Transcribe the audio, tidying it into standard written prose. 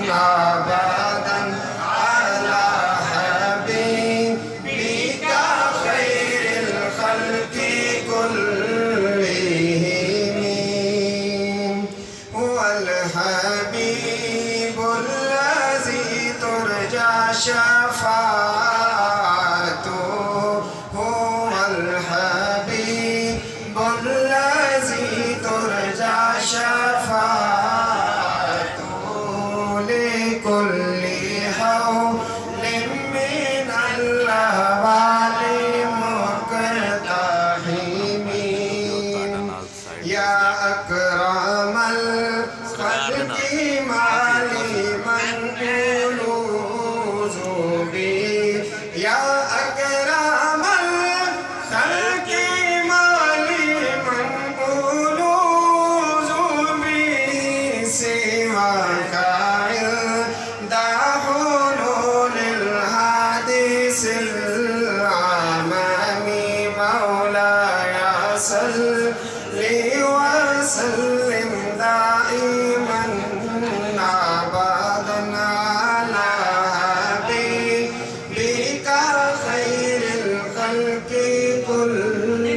أبدا على حبيبك خير الخلق كلهم هو الحبيب الذي ترجى شفاعته هو الحبيب الذي ترجى شفاعته لكل حول من الأهوال مقتحم يا أكرم الخلق مالي من ألوذ به يا أكرم الخلق مالي من ألوذ به سواك عند حلول الحادث العمام مولاي صل وسلم دائما أبدا على حبيبك خير الخلق كلهم